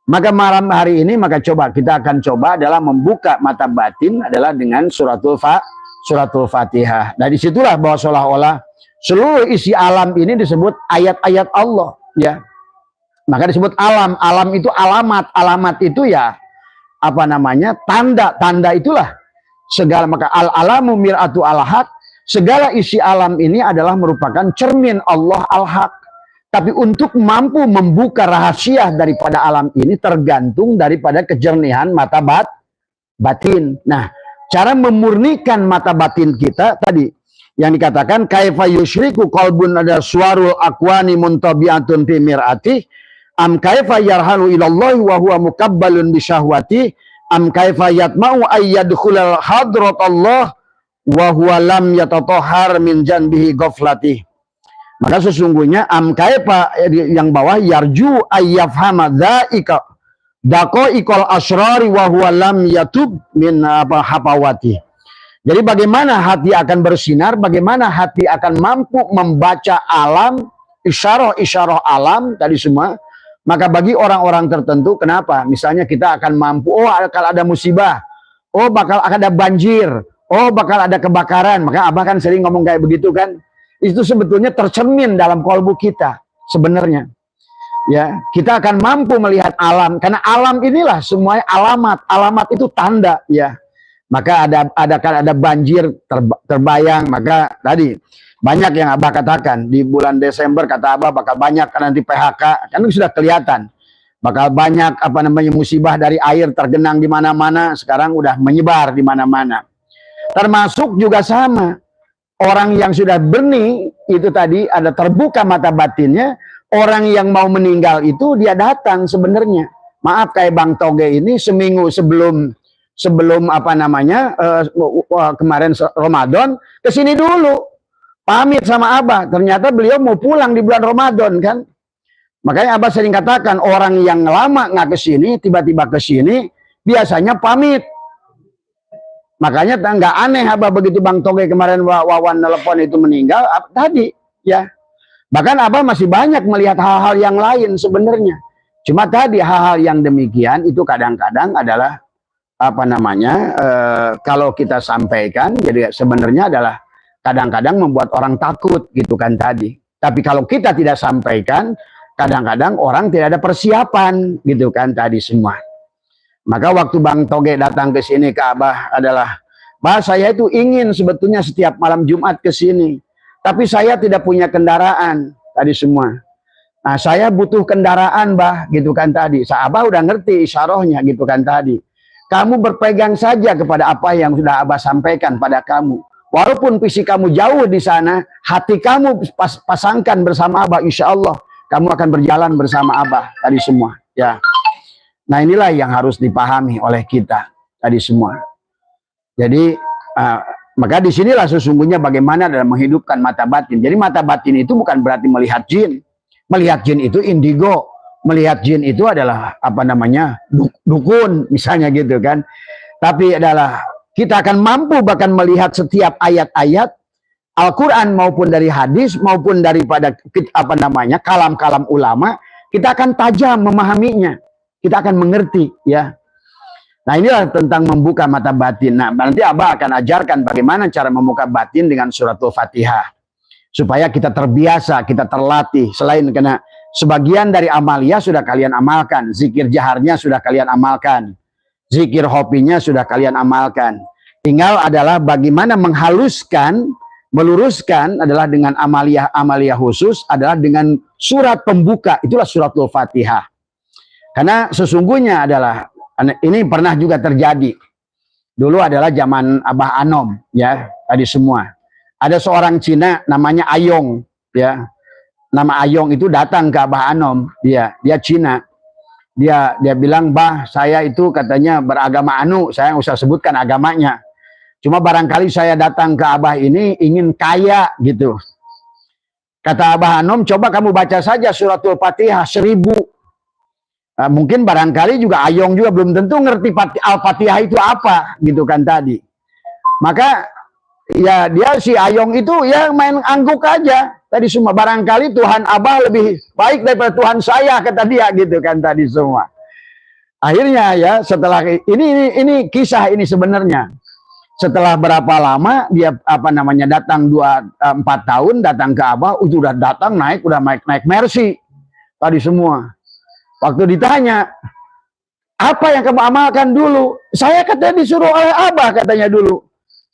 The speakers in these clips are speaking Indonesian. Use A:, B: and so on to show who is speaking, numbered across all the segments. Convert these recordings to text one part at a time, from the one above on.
A: Maka malam hari ini kita akan coba adalah membuka mata batin adalah dengan suratul Fatihah. Nah disitulah bahwa seolah-olah seluruh isi alam ini disebut ayat-ayat Allah, ya. Maka disebut alam. Alam itu alamat. Alamat itu ya apa namanya? Tanda itulah segala. Maka al-alamu mir'atu al-haq. Segala isi alam ini adalah merupakan cermin Allah al-haq. Tapi untuk mampu membuka rahasia daripada alam ini tergantung daripada kejernihan mata batin. Nah, cara memurnikan mata batin kita tadi yang dikatakan kaifa yusyriku qalbun ada suarul akwani muntabi'atun fi mir'ati am kaifa yarhalu ilallahi wa huwa mukabbalun bisyahwati am kaifa yatma'u ayyadkhulal hadrat Allah wa huwa lam yatatahhar min janbihi ghaflati. Maka sesungguhnya kaifa yang bawah yarju ayyafhama dzaika daqaiqal asrari wa huwa lam yatub min hafawati. Jadi bagaimana hati akan bersinar, bagaimana hati akan mampu membaca alam, isyarah-isyarah alam tadi semua. Maka bagi orang-orang tertentu, kenapa? Misalnya kita akan mampu, bakal ada musibah, bakal ada banjir, bakal ada kebakaran. Maka Abah kan sering ngomong kayak begitu kan. Itu sebetulnya tercermin dalam kalbu kita sebenarnya. Ya, kita akan mampu melihat alam karena alam inilah semuanya alamat. Alamat itu tanda, ya. Maka ada banjir terbayang, maka tadi banyak yang Abah katakan di bulan Desember kata Abah bakal banyak nanti PHK, kan sudah kelihatan. Bakal banyak musibah dari air tergenang di mana-mana, sekarang udah menyebar di mana-mana. Termasuk juga sama. Orang yang sudah benih itu tadi ada terbuka mata batinnya, orang yang mau meninggal itu dia datang sebenarnya. Maaf kayak Bang Toge ini seminggu sebelum kemarin Ramadan kesini dulu pamit sama Abah. Ternyata beliau mau pulang di bulan Ramadan kan. Makanya Abah sering katakan orang yang lama nggak kesini tiba-tiba kesini biasanya pamit. Makanya nggak aneh Abah begitu Bang Toge kemarin Wawan telepon itu meninggal tadi ya. Bahkan Abah masih banyak melihat hal-hal yang lain sebenarnya. Cuma tadi hal-hal yang demikian itu kadang-kadang adalah kalau kita sampaikan jadi sebenarnya adalah kadang-kadang membuat orang takut gitu kan tadi. Tapi kalau kita tidak sampaikan kadang-kadang orang tidak ada persiapan gitu kan tadi semua. Maka waktu Bang Toge datang ke sini ke Abah adalah, Bah saya itu ingin sebetulnya setiap malam Jumat ke sini. Tapi saya tidak punya kendaraan tadi semua. Nah saya butuh kendaraan Bah gitu kan tadi. Abah udah ngerti isyarahnya gitu kan tadi. Kamu berpegang saja kepada apa yang sudah Abah sampaikan pada kamu. Walaupun fisik kamu jauh di sana, hati kamu pasangkan bersama Abah, insya Allah kamu akan berjalan bersama Abah tadi semua ya. Nah inilah yang harus dipahami oleh kita tadi semua. Jadi maka disinilah sesungguhnya bagaimana dalam menghidupkan mata batin. Jadi mata batin itu bukan berarti melihat jin. Melihat jin itu indigo. Melihat jin itu adalah dukun misalnya gitu kan. Tapi adalah kita akan mampu bahkan melihat setiap ayat-ayat Al-Quran maupun dari hadis maupun daripada kalam-kalam ulama. Kita akan tajam memahaminya. Kita akan mengerti ya. Nah inilah tentang membuka mata batin. Nah nanti Abah akan ajarkan bagaimana cara membuka batin dengan suratul Fatihah. Supaya kita terbiasa, kita terlatih. Selain karena sebagian dari amalia sudah kalian amalkan. Zikir jaharnya sudah kalian amalkan. Zikir hobinya sudah kalian amalkan. Tinggal adalah bagaimana menghaluskan, meluruskan adalah dengan amalia khusus adalah dengan surat pembuka. Itulah suratul Fatihah. Karena sesungguhnya adalah ini pernah juga terjadi. Dulu adalah zaman Abah Anom ya, tadi semua. Ada seorang Cina namanya Ayong ya. Nama Ayong itu datang ke Abah Anom, dia Cina. Dia bilang, "Bah, saya itu katanya beragama anu, saya nggak usah sebutkan agamanya. Cuma barangkali saya datang ke Abah ini ingin kaya gitu." Kata Abah Anom, "Coba kamu baca saja suratul Fatihah 1000." Mungkin barangkali juga Ayong juga belum tentu ngerti Al-Fatihah itu apa gitu kan tadi. Maka ya dia si Ayong itu ya main angguk aja tadi semua. Barangkali Tuhan Abah lebih baik daripada Tuhan saya kata dia gitu kan tadi semua. Akhirnya ya setelah ini kisah ini sebenarnya. Setelah berapa lama dia datang 4 tahun datang ke Abah, udah datang naik Mercy tadi semua. Waktu ditanya, apa yang kamu amalkan dulu? Saya katanya disuruh oleh Abah katanya dulu.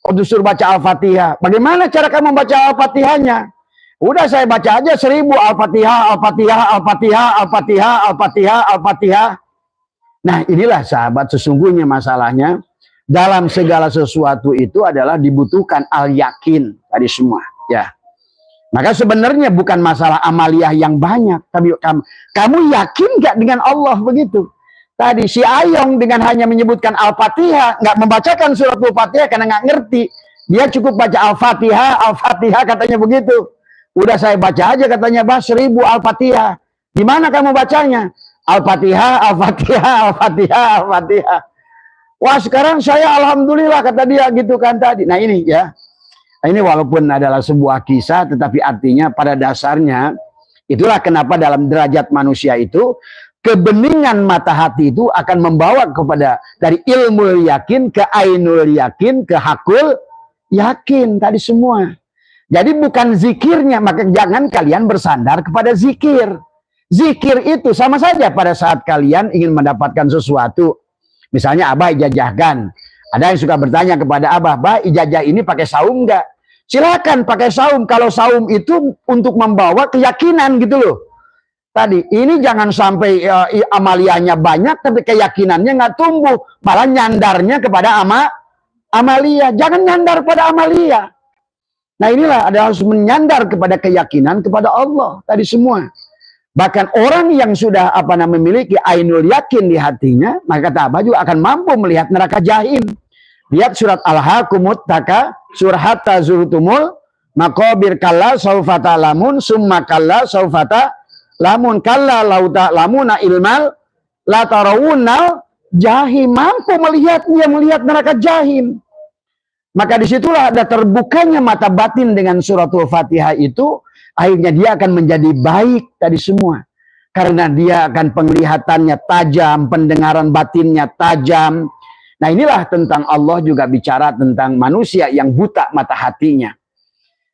A: Waktu suruh baca Al-Fatihah. Bagaimana cara kamu baca Al-Fatihahnya? Udah saya baca aja 1000 Al-Fatihah, Al-Fatihah, Al-Fatihah, Al-Fatihah, Al-Fatihah, Al-Fatihah. Nah inilah sahabat sesungguhnya masalahnya. Dalam segala sesuatu itu adalah dibutuhkan al-yakin tadi semua. Ya. Maka sebenarnya bukan masalah amaliyah yang banyak. Tapi kamu yakin gak dengan Allah begitu? Tadi si Ayong dengan hanya menyebutkan Al-Fatihah, nggak membacakan surat Al-Fatihah karena nggak ngerti. Dia cukup baca Al-Fatihah, Al-Fatihah katanya begitu. Udah saya baca aja katanya, bah 1000 Al-Fatihah. Gimana kamu bacanya? Al-Fatihah, Al-Fatihah, Al-Fatihah, Al-Fatihah. Wah sekarang saya alhamdulillah kata dia gitu kan tadi. Nah ini ya, ini walaupun adalah sebuah kisah, tetapi artinya pada dasarnya itulah kenapa dalam derajat manusia itu kebeningan mata hati itu akan membawa kepada dari ilmu yakin ke ainul yakin ke hakul yakin tadi semua. Jadi bukan zikirnya, maka jangan kalian bersandar kepada zikir. Zikir itu sama saja pada saat kalian ingin mendapatkan sesuatu. Misalnya Abah ijazahkan. Ada yang suka bertanya kepada Abah, bah ijazah ini pakai saum enggak? Silakan pakai saum. Kalau saum itu untuk membawa keyakinan gitu loh. Tadi ini jangan sampai amaliyahnya banyak tapi keyakinannya nggak tumbuh, malah nyandarnya kepada amaliyah. Jangan nyandar pada amaliyah. Nah inilah adalah harus menyandar kepada keyakinan kepada Allah tadi semua. Bahkan orang yang sudah memiliki ainul yakin di hatinya, maka kata Abah juga akan mampu melihat neraka jahim. Lihat surat Al-Hakumut Taka, surah hatta zurtumul maqabir kalla saufa ta'lamun summa kalla saufa ta'lamun kalla lau ta'lamuna ilmal la tarawunnal jahim. Mampu melihat neraka jahim. Maka disitulah ada terbukanya mata batin dengan suratul Fatihah itu. Akhirnya dia akan menjadi baik tadi semua. Karena dia akan penglihatannya tajam, pendengaran batinnya tajam. Nah inilah tentang Allah juga bicara tentang manusia yang buta mata hatinya.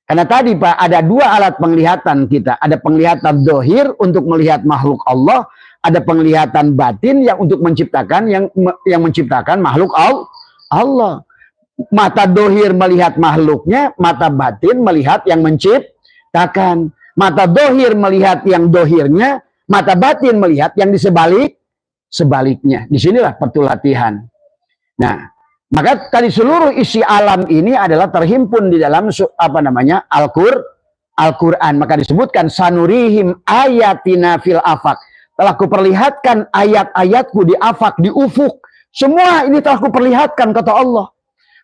A: Karena tadi Pak ada 2 alat penglihatan kita. Ada penglihatan dohir untuk melihat makhluk Allah. Ada penglihatan batin yang untuk menciptakan yang menciptakan makhluk Allah. Mata dohir melihat makhluknya, mata batin melihat yang menciptakan. Mata dohir melihat yang dohirnya, mata batin melihat yang sebaliknya. Disinilah pertulatihan. Nah, maka tadi seluruh isi alam ini adalah terhimpun di dalam Al-Quran. Maka disebutkan sanurihim ayatina fil afak. Telah kuperlihatkan ayat-ayatku di afak, di ufuk. Semua ini telah kuperlihatkan kata Allah.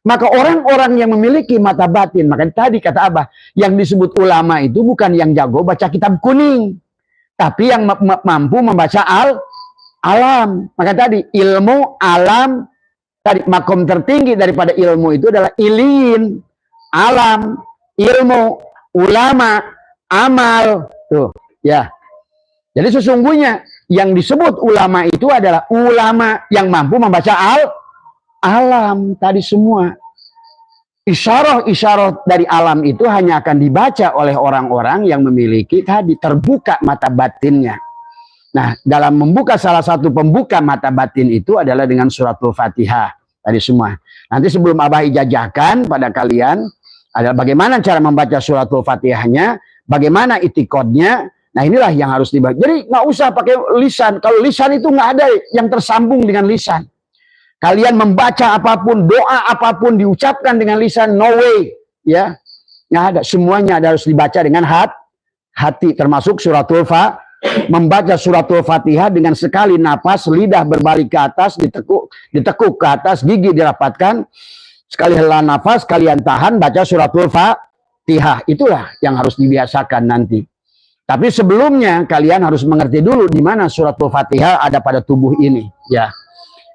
A: Maka orang-orang yang memiliki mata batin, maka tadi kata Abah, yang disebut ulama itu bukan yang jago baca kitab kuning, tapi yang mampu membaca alam. Maka tadi ilmu alam, tadi makom tertinggi daripada ilmu itu adalah ilin, alam, ilmu, ulama, amal. Tuh, ya. Jadi sesungguhnya yang disebut ulama itu adalah ulama yang mampu membaca alam tadi semua. Isyarah dari alam itu hanya akan dibaca oleh orang-orang yang memiliki tadi terbuka mata batinnya. Nah, dalam membuka salah satu pembuka mata batin itu adalah dengan suratul Fatihah tadi semua. Nanti sebelum Abah ijazahkan pada kalian adalah bagaimana cara membaca suratul Fatihahnya, bagaimana itikodnya. Nah, inilah yang harus dibaca. Jadi nggak usah pakai lisan. Kalau lisan itu nggak ada yang tersambung dengan lisan. Kalian membaca apapun, doa apapun diucapkan dengan lisan, no way, ya, nggak ada. Semuanya harus dibaca dengan hati, termasuk suratul membaca suratul Fatihah dengan sekali napas, lidah berbalik ke atas, ditekuk ke atas, gigi dirapatkan, sekali hela nafas, kalian tahan, baca suratul Fatihah. Itulah yang harus dibiasakan nanti. Tapi sebelumnya kalian harus mengerti dulu di mana suratul Fatihah ada pada tubuh ini, ya.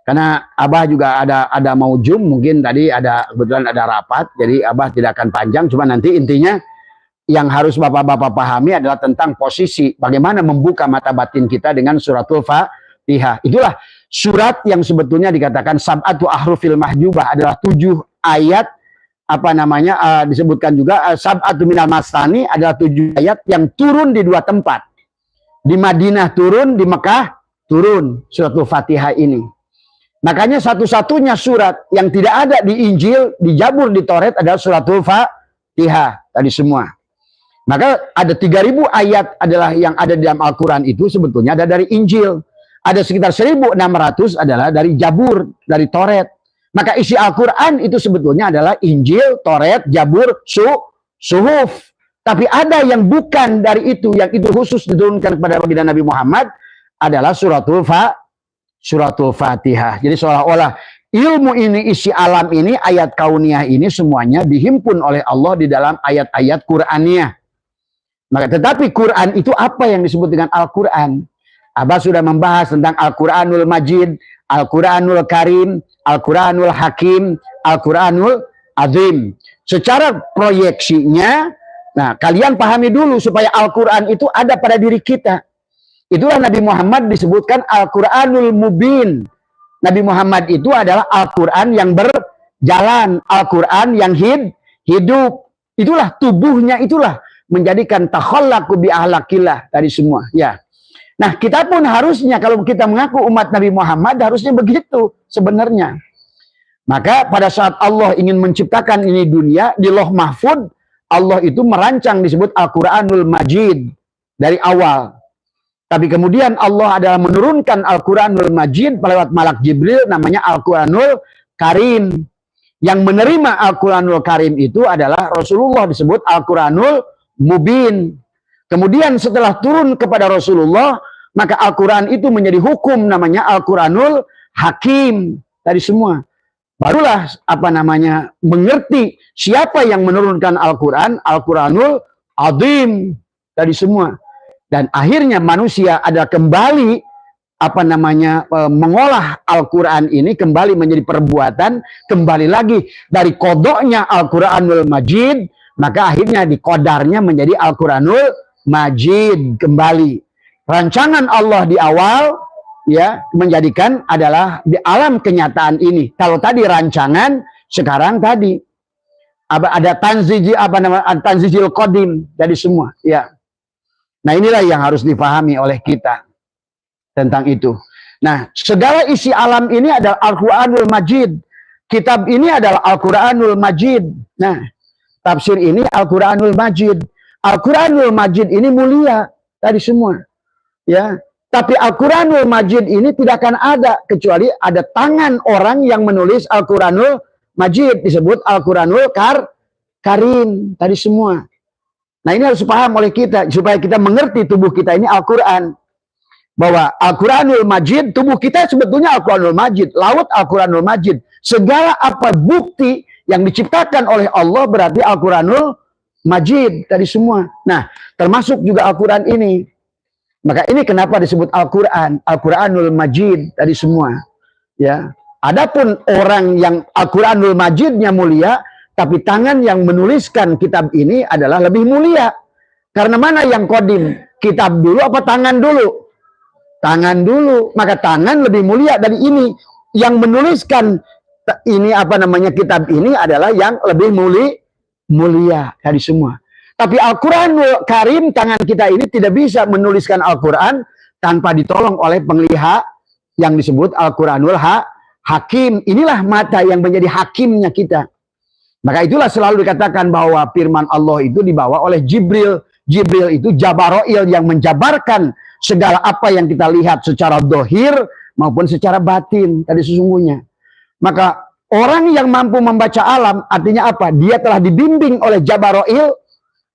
A: Karena Abah juga ada mau Zoom, mungkin tadi kebetulan ada rapat, jadi Abah tidak akan panjang, cuma nanti intinya yang harus bapak-bapak pahami adalah tentang posisi bagaimana membuka mata batin kita dengan suratul Fatihah. Itulah surat yang sebetulnya dikatakan sab'atu ahrufil mahjubah, adalah 7 ayat disebutkan juga sab'atu minal masani, adalah 7 ayat yang turun di 2 tempat. Di Madinah turun, di Mekah turun suratul Fatihah ini. Makanya satu-satunya surat yang tidak ada di Injil, di Zabur, di Taurat adalah suratul Fatihah tadi semua. Maka ada 3000 ayat adalah yang ada di dalam Al-Quran itu sebetulnya ada dari Injil. Ada sekitar 1600 adalah dari Zabur, dari Taurat. Maka isi Al-Quran itu sebetulnya adalah Injil, Taurat, Zabur, Suhuf. Tapi ada yang bukan dari itu, yang itu khusus diturunkan kepada baginda Nabi Muhammad, adalah suratul Fatihah. Jadi seolah-olah ilmu ini, isi alam ini, ayat kauniyah ini semuanya dihimpun oleh Allah di dalam ayat-ayat Qur'aniyah. Maka tetapi Quran itu apa yang disebut dengan Al-Quran? Abah sudah membahas tentang Al-Quranul Majid, Al-Quranul Karim, Al-Quranul Hakim, Al-Quranul Azim. Secara proyeksinya, nah kalian pahami dulu supaya Al-Quran itu ada pada diri kita. Itulah Nabi Muhammad disebutkan Al-Quranul Mubin. Nabi Muhammad itu adalah Al-Quran yang berjalan, Al-Quran yang hidup. Itulah tubuhnya, itulah menjadikan takhallaku bi ahlakillah tadi semua, ya. Nah, kita pun harusnya kalau kita mengaku umat Nabi Muhammad harusnya begitu sebenarnya. Maka pada saat Allah ingin menciptakan ini dunia, di Lauh Mahfud Allah itu merancang disebut Al-Quranul Majid dari awal. Tapi kemudian Allah adalah menurunkan Al-Quranul Majid lewat Malak Jibril, namanya Al-Quranul Karim. Yang menerima Al-Quranul Karim itu adalah Rasulullah, disebut Al-Quranul Mubin. Kemudian setelah turun kepada Rasulullah, maka Al-Quran itu menjadi hukum, namanya Al-Quranul Hakim tadi semua. Barulah mengerti siapa yang menurunkan Al-Quran, Al-Quranul Azim tadi semua. Dan akhirnya manusia ada kembali mengolah Al-Quran ini kembali menjadi perbuatan, kembali lagi dari kodoknya Al-Quranul Majid, maka akhirnya dikodarnya menjadi Al-Quranul Majid kembali. Rancangan Allah di awal ya menjadikan adalah di alam kenyataan ini. Kalau tadi rancangan, sekarang tadi ada tanzijil qadim dari semua, ya. Nah, inilah yang harus dipahami oleh kita tentang itu. Nah, segala isi alam ini adalah Al-Quranul Majid. Kitab ini adalah Al-Quranul Majid. Nah, tafsir ini Al-Quranul Majid. Al-Quranul Majid ini mulia tadi semua. Ya, tapi Al-Quranul Majid ini tidak akan ada kecuali ada tangan orang yang menulis Al-Quranul Majid, disebut Al-Quranul Karim tadi semua. Nah, ini harus paham oleh kita supaya kita mengerti tubuh kita ini Al-Quran. Bahwa Al-Quranul Majid, tubuh kita sebetulnya Al-Quranul Majid, laut Al-Quranul Majid. Segala apa bukti yang diciptakan oleh Allah berarti Al-Quranul Majid tadi semua. Nah, termasuk juga Al-Quran ini. Maka ini kenapa disebut Al-Quran, Al-Quranul Majid tadi semua. Ya, adapun orang yang Al-Quranul Majidnya mulia, tapi tangan yang menuliskan kitab ini adalah lebih mulia. Karena mana yang kodim? Kitab dulu apa tangan dulu? Tangan dulu. Maka tangan lebih mulia dari ini. Yang menuliskan ini kitab ini adalah yang lebih mulia dari semua. Tapi Al-Quranul Karim, tangan kita ini tidak bisa menuliskan Al-Quran tanpa ditolong oleh penglihat yang disebut Al-Quranul Hakim. Inilah mata yang menjadi hakimnya kita. Maka itulah selalu dikatakan bahwa firman Allah itu dibawa oleh Jibril. Jibril itu Jabaroil yang menjabarkan segala apa yang kita lihat secara dohir maupun secara batin tadi sesungguhnya. Maka orang yang mampu membaca alam artinya apa? Dia telah dibimbing oleh Jabaroil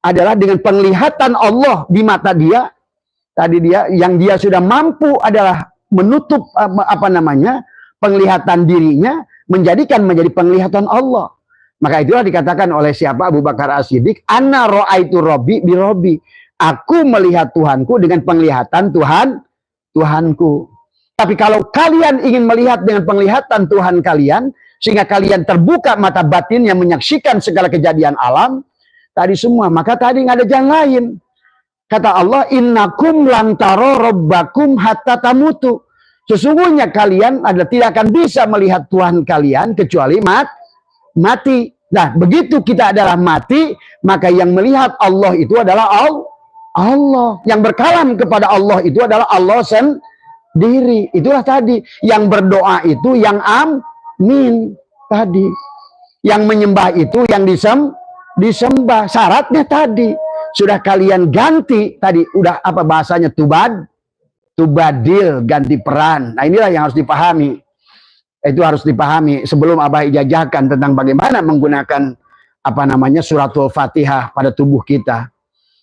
A: adalah dengan penglihatan Allah di mata dia. Tadi yang dia sudah mampu adalah menutup penglihatan dirinya menjadi penglihatan Allah. Maka itulah dikatakan oleh siapa? Abu Bakar As-Siddiq, Anna ra'aitu Rabbi bi Rabbi. Aku melihat Tuhanku dengan penglihatan Tuhanku. Tapi kalau kalian ingin melihat dengan penglihatan Tuhan kalian, sehingga kalian terbuka mata batin yang menyaksikan segala kejadian alam, tadi semua, maka tadi nggak ada jalan lain. Kata Allah, innakum lantaro rabbakum hatta tamutu. Sesungguhnya kalian adalah tidak akan bisa melihat Tuhan kalian kecuali mati. Nah, begitu kita adalah mati, maka yang melihat Allah itu adalah Allah. Yang berkalam kepada Allah itu adalah Allah sendiri. Itulah tadi. Yang berdoa itu yang amin tadi. Yang menyembah itu yang disembah. Syaratnya tadi. Sudah kalian ganti tadi. Udah apa bahasanya? Tubadil, ganti peran. Nah, inilah yang harus dipahami. Itu harus dipahami sebelum Abah ijazahkan tentang bagaimana menggunakan apa namanya suratul Fatihah pada tubuh kita.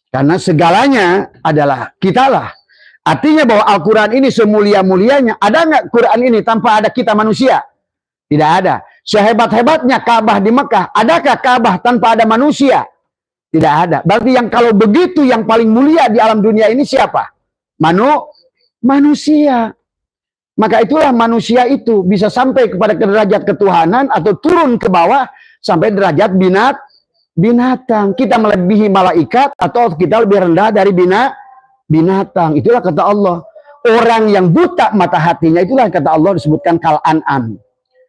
A: Karena segalanya adalah kitalah. Artinya bahwa Al-Quran ini semulia-mulianya. Ada nggak Quran ini tanpa ada kita manusia? Tidak ada. Sehebat-hebatnya Ka'bah di Mekah, adakah Ka'bah tanpa ada manusia? Tidak ada. Berarti yang kalau begitu yang paling mulia di alam dunia ini siapa? Manusia. Maka itulah manusia itu bisa sampai kepada derajat ketuhanan atau turun ke bawah sampai derajat binatang. Kita melebihi malaikat atau kita lebih rendah dari binatang. Itulah kata Allah. Orang yang buta mata hatinya itulah kata Allah disebutkan kal an'am.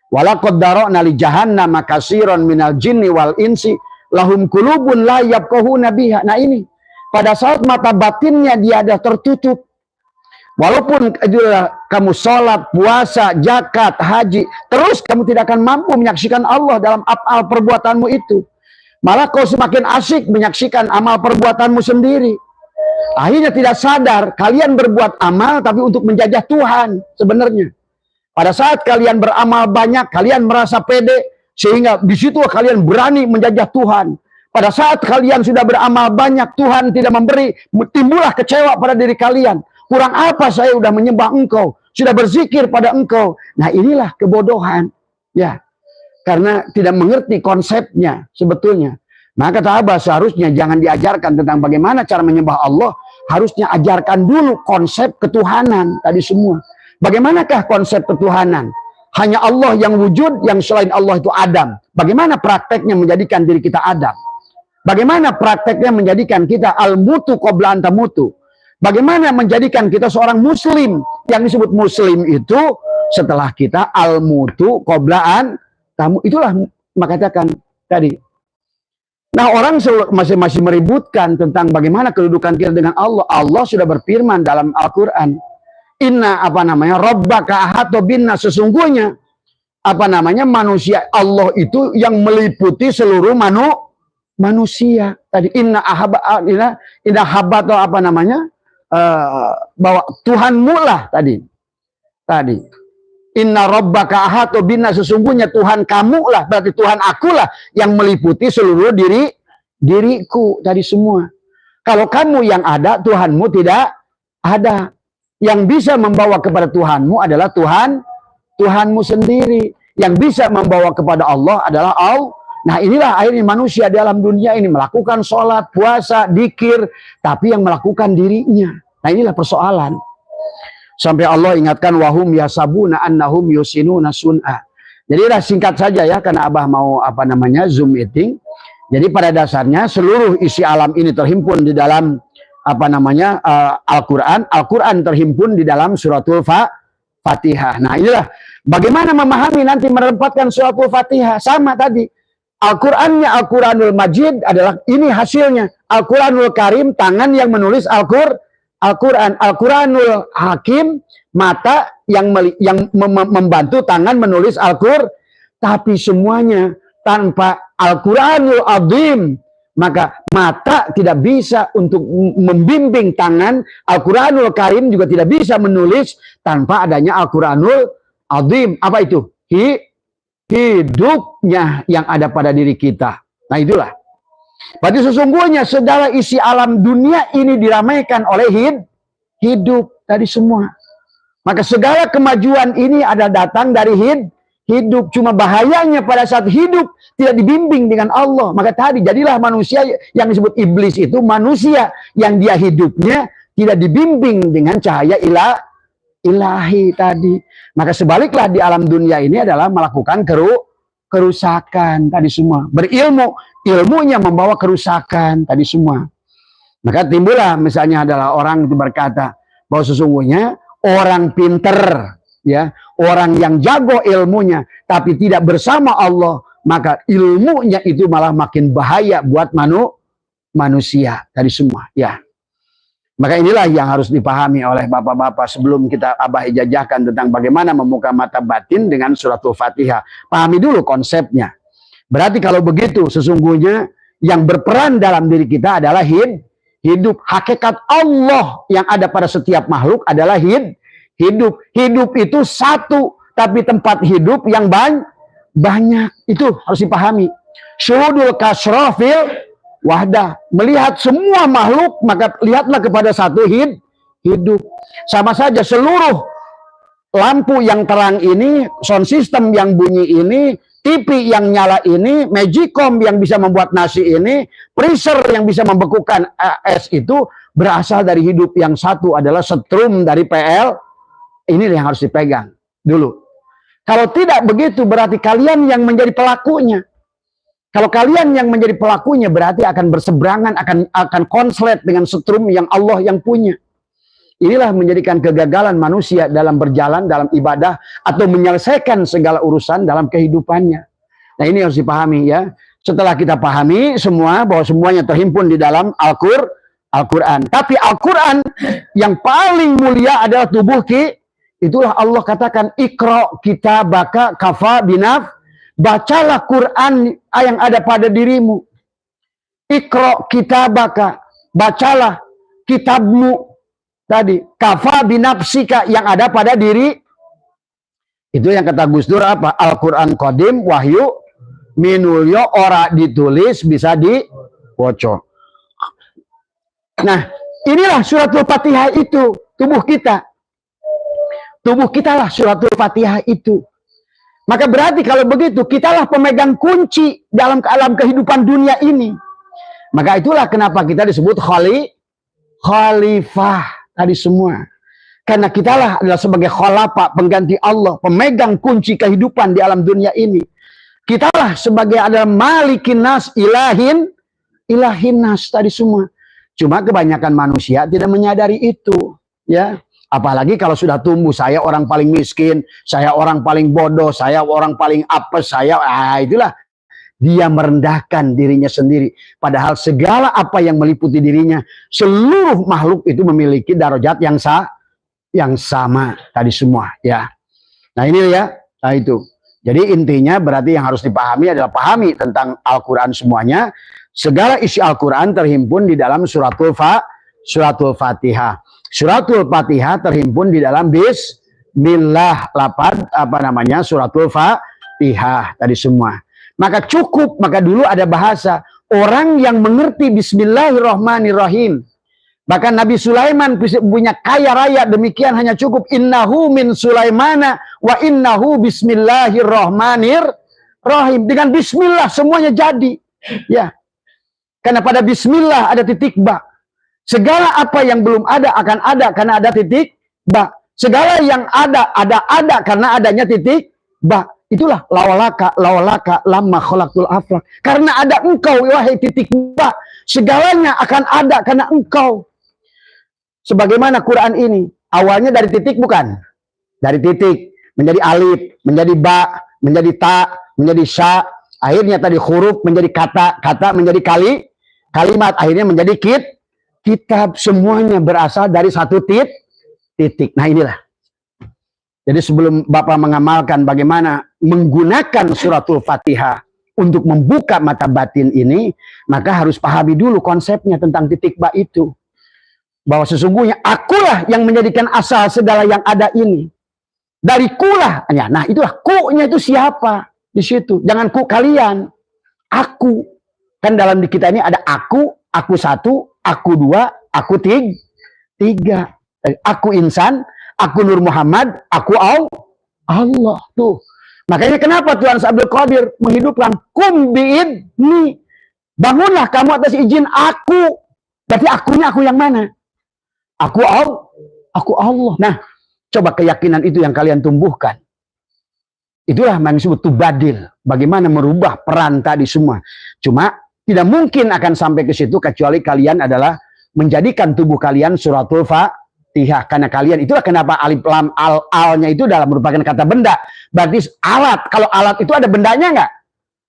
A: Walaqad dara'na li jahannama katsiran minal jinni wal insi lahum qulubun la yafqahuna biha. Nah ini pada saat mata batinnya dia ada tertutup. Walaupun kamu sholat, puasa, zakat, haji, terus kamu tidak akan mampu menyaksikan Allah dalam amal perbuatanmu itu. Malah kau semakin asyik menyaksikan amal perbuatanmu sendiri. Akhirnya tidak sadar, kalian berbuat amal tapi untuk menjajah Tuhan sebenarnya. Pada saat kalian beramal banyak, kalian merasa pede, sehingga di situ kalian berani menjajah Tuhan. Pada saat kalian sudah beramal banyak, Tuhan tidak memberi, timbullah kecewa pada diri kalian. Kurang apa saya sudah menyembah engkau, sudah berzikir pada engkau. Nah inilah kebodohan. Ya, karena tidak mengerti konsepnya sebetulnya. Maka kata Abah seharusnya jangan diajarkan tentang bagaimana cara menyembah Allah. Harusnya ajarkan dulu konsep ketuhanan tadi semua. Bagaimanakah konsep ketuhanan? Hanya Allah yang wujud, yang selain Allah itu Adam. Bagaimana prakteknya menjadikan diri kita Adam? Bagaimana prakteknya menjadikan kita al-mutu qabla anta mutu? Bagaimana menjadikan kita seorang muslim? Yang disebut muslim itu setelah kita al-mutu qablaan tamu. Itulah makatakan tadi. Nah, orang masih meributkan tentang bagaimana kedudukan kita dengan Allah. Allah sudah berfirman dalam Al-Qur'an, "Inna rabbaka ahata binnas." Sesungguhnya manusia Allah itu yang meliputi seluruh manusia. Tadi inna habba atau bahwa Tuhanmu lah tadi inna rabbaka ahata binnas, sesungguhnya Tuhan kamu lah, berarti Tuhan akulah yang meliputi seluruh diriku tadi semua. Kalau kamu yang ada, Tuhanmu tidak ada. Yang bisa membawa kepada Tuhanmu adalah Tuhanmu sendiri. Yang bisa membawa kepada Allah adalah Allah. Nah inilah akhirnya manusia dalam dunia ini melakukan sholat, puasa, dzikir, tapi yang melakukan dirinya. Nah inilah persoalan. Sampai Allah ingatkan wahum yasabuna annahum yusinuna sun'a. Jadi singkat saja ya, karena Abah mau Zoom meeting. Jadi pada dasarnya seluruh isi alam ini terhimpun di dalam Al-Quran. Al-Quran terhimpun di dalam suratul Fatihah. Nah inilah bagaimana memahami nanti menempatkan suratul Fatihah. Sama tadi. Al-Qurannya Al-Quranul Majid adalah ini hasilnya. Al-Quranul Karim, tangan yang menulis Al-Quran. Al-Quranul Hakim, mata yang membantu tangan menulis Al-Quran. Tapi semuanya tanpa Al-Quranul Azim, maka mata tidak bisa untuk membimbing tangan. Al-Quranul Karim juga tidak bisa menulis tanpa adanya Al-Quranul Azim. Apa itu? Hidupnya yang ada pada diri kita. Nah itulah. Berarti sesungguhnya segala isi alam dunia ini diramaikan oleh hidup tadi semua. Maka segala kemajuan ini ada datang dari hidup. Cuma bahayanya pada saat hidup tidak dibimbing dengan Allah. Maka tadi jadilah manusia yang disebut iblis itu manusia yang dia hidupnya tidak dibimbing dengan cahaya ilahi tadi. Maka sebaliklah di alam dunia ini adalah melakukan kerusakan tadi semua. Berilmu, ilmunya membawa kerusakan tadi semua. Maka timbullah misalnya adalah orang itu berkata bahwa sesungguhnya orang pinter ya. Orang yang jago ilmunya tapi tidak bersama Allah, maka ilmunya itu malah makin bahaya buat manusia tadi semua, ya. Maka inilah yang harus dipahami oleh bapak-bapak sebelum kita jajahkan tentang bagaimana membuka mata batin dengan suratul Fatihah. Pahami dulu konsepnya. Berarti kalau begitu sesungguhnya yang berperan dalam diri kita adalah hidup. Hakikat Allah yang ada pada setiap makhluk adalah hidup. Hidup itu satu, tapi tempat hidup yang banyak. Itu harus dipahami. Syuhudul kasrofil wahdah. Melihat semua makhluk, maka lihatlah kepada satu hidup. Sama saja seluruh lampu yang terang ini, sound system yang bunyi ini, TV yang nyala ini, Magicom yang bisa membuat nasi ini, freezer yang bisa membekukan es itu, berasal dari hidup yang satu, adalah setrum dari PL. Ini yang harus dipegang dulu. Kalau tidak begitu, berarti kalian yang menjadi pelakunya. Kalau kalian yang menjadi pelakunya, berarti akan berseberangan, akan konslet dengan setrum yang Allah yang punya. Inilah menjadikan kegagalan manusia dalam berjalan, dalam ibadah, atau menyelesaikan segala urusan dalam kehidupannya. Nah, ini harus dipahami, ya. Setelah kita pahami semua, bahwa semuanya terhimpun di dalam Al-Quran. Tapi Al-Quran yang paling mulia adalah tubuh kita. Itulah Allah katakan, Iqra kitabaka kafa binaf. Bacalah Quran yang ada pada dirimu. Iqra kitabaka. Bacalah kitabmu. Tadi, kafa binafsika yang ada pada diri. Itu yang kata Gus Dur apa? Al-Quran Qadim, wahyu, minulyo, ora ditulis, bisa diwocok. Nah, inilah suratul Fatihah itu, tubuh kita. Tubuh kita lah suratul Fatihah itu. Maka berarti kalau begitu, kitalah pemegang kunci dalam kehidupan dunia ini. Maka itulah kenapa kita disebut khalifah tadi semua. Karena kitalah adalah sebagai khalafa, pengganti Allah, pemegang kunci kehidupan di alam dunia ini. Kitalah sebagai adalah malikin nas, ilahin nas tadi semua. Cuma kebanyakan manusia tidak menyadari itu, ya. Apalagi kalau sudah tumbuh, saya orang paling miskin, saya orang paling bodoh, saya orang paling apes, itulah dia merendahkan dirinya sendiri. Padahal segala apa yang meliputi dirinya, seluruh makhluk itu memiliki darajat yang sama tadi semua, ya. Nah ini ya, nah itu. Jadi intinya berarti yang harus dipahami adalah pahami tentang Al-Quran semuanya. Segala isi Al-Quran terhimpun di dalam suratul Fatihah. Suratul Fatihah terhimpun di dalam Bismillah, suratul Fatihah tadi semua. Maka cukup, maka dulu ada bahasa orang yang mengerti Bismillahirrahmanirrahim. Bahkan Nabi Sulaiman punya kaya raya demikian, hanya cukup innahu min Sulaimana wa innahu bismillahirrahmanirrahim. Dengan bismillah semuanya jadi. Ya. Karena pada bismillah ada titik ba. Segala apa yang belum ada akan ada karena ada titik ba. Segala yang ada karena adanya titik ba. Itulah lawalaka lamma khalaqtul aflaq. Karena ada engkau wahai titik ba. Segalanya akan ada karena engkau. Sebagaimana Quran ini, awalnya dari titik bukan? Dari titik, menjadi alif, menjadi ba, menjadi ta, menjadi sya, akhirnya tadi huruf menjadi kata menjadi kalimat, akhirnya menjadi kitab. Semuanya berasal dari satu titik. Nah inilah. Jadi sebelum Bapak mengamalkan bagaimana menggunakan suratul Fatihah untuk membuka mata batin ini, maka harus pahami dulu konsepnya tentang titik ba itu. Bahwa sesungguhnya akulah yang menjadikan asal segala yang ada ini. Dari kulah. Nah itulah ku-nya itu siapa? Di situ. Jangan ku kalian. Aku. Kan dalam di kita ini ada aku satu, aku dua, aku tiga. Aku insan, aku Nur Muhammad, aku Allah. Tuh. Makanya kenapa Tuhan Abdul Qadir menghidupkan kum bi'idni. Bangunlah kamu atas izin aku. Berarti akunya aku yang mana? Aku Allah. Nah, coba keyakinan itu yang kalian tumbuhkan. Itulah yang disebut tubadil. Bagaimana merubah peran tadi semua. Cuma tidak mungkin akan sampai ke situ kecuali kalian adalah menjadikan tubuh kalian suratul Fatihah. Fatihah. Karena kalian, itulah kenapa alif lam al-alnya itu adalah merupakan kata benda. Berarti alat. Kalau alat itu ada bendanya nggak?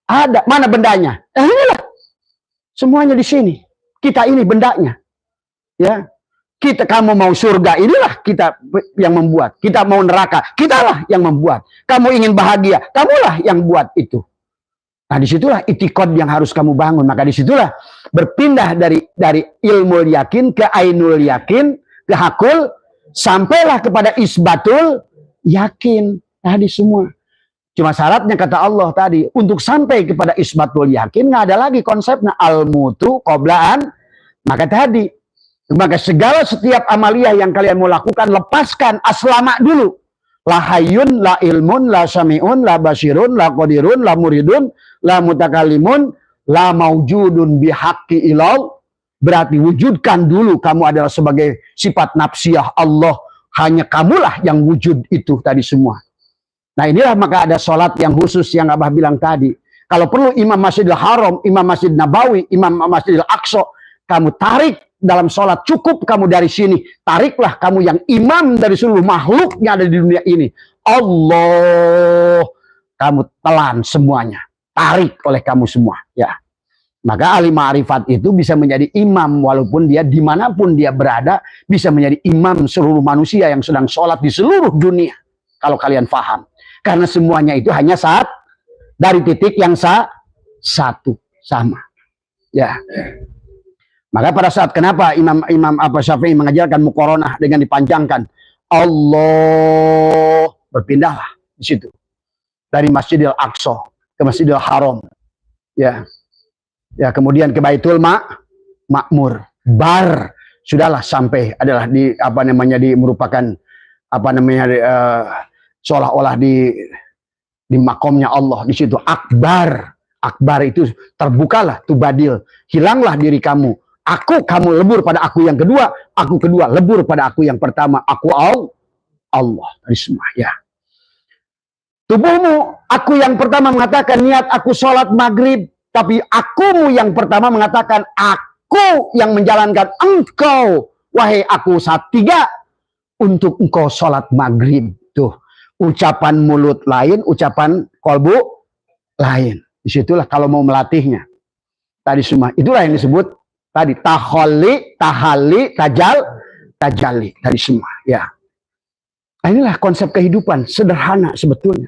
A: Ada. Mana bendanya? Inilah. Semuanya di sini. Kita ini bendanya. Ya. Kamu mau surga, inilah kita yang membuat. Kita mau neraka, kitalah yang membuat. Kamu ingin bahagia, kamulah yang buat itu. Nah, disitulah itikad yang harus kamu bangun. Maka disitulah berpindah dari ilmu yakin ke ainul yakin, ke hakul, sampailah kepada isbatul yakin. Tadi semua. Cuma syaratnya kata Allah tadi, untuk sampai kepada isbatul yakin, nggak ada lagi konsepnya al-mutu qoblaan. Maka setiap amaliyah yang kalian mau lakukan, lepaskan aslama dulu. La hayyun, la ilmun, la sami'un, la basirun, la qadirun, la muridun, la mutakalimun, la maujudun bihaqqi ilau. Berarti wujudkan dulu kamu adalah sebagai sifat nafsiyah Allah. Hanya kamulah yang wujud itu tadi semua. Nah inilah maka ada sholat yang khusus yang Abah bilang tadi. Kalau perlu Imam Masjidil Haram, Imam Masjid Nabawi, Imam Masjidil Aqsa, kamu tarik dalam sholat, cukup kamu dari sini. Tariklah kamu yang imam dari seluruh makhluk yang ada di dunia ini. Allah. Kamu telan semuanya. Tarik oleh kamu semua. Ya. Maka ahli ma'rifat itu bisa menjadi imam. Walaupun dia dimanapun dia berada. Bisa menjadi imam seluruh manusia yang sedang sholat di seluruh dunia. Kalau kalian paham. Karena semuanya itu hanya saat. Dari titik yang satu. Sama. Ya. Maka pada saat kenapa Imam Syafi'i mengajarkan muqaranah dengan dipanjangkan Allah, berpindahlah di situ dari Masjidil Aqsa ke Masjidil Haram, ya, kemudian ke Baitul Ma'mur, sudahlah sampai adalah di merupakan seolah-olah di makomnya Allah di situ. Akbar itu terbukalah tubadil, hilanglah diri kamu. Kamu lebur pada aku yang kedua, aku kedua lebur pada aku yang pertama, aku Allah. Dari semua, ya. Tubuhmu, aku yang pertama mengatakan niat aku sholat maghrib, tapi akumu yang pertama mengatakan aku yang menjalankan engkau, wahai aku tiga, untuk engkau sholat maghrib. Tuh, ucapan mulut lain, ucapan kolbu lain. Disitulah kalau mau melatihnya. Tadi semua, itulah yang disebut tadi tahalli, tajalli tadi semua, ya. Nah, inilah konsep kehidupan sederhana sebetulnya.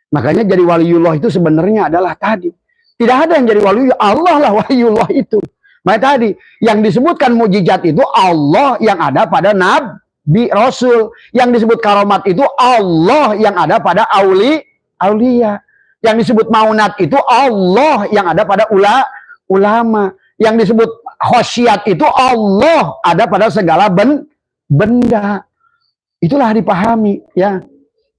A: Makanya jadi waliullah itu sebenarnya adalah tadi. Tidak ada yang jadi waliullah, Allah lah waliullah itu. Maka tadi yang disebutkan mukjizat itu Allah yang ada pada nabi rasul. Yang disebut karomat itu Allah yang ada pada aulia. Yang disebut maunat itu Allah yang ada pada ulama. Yang disebut khosyat itu Allah ada pada segala benda. Itulah dipahami, ya.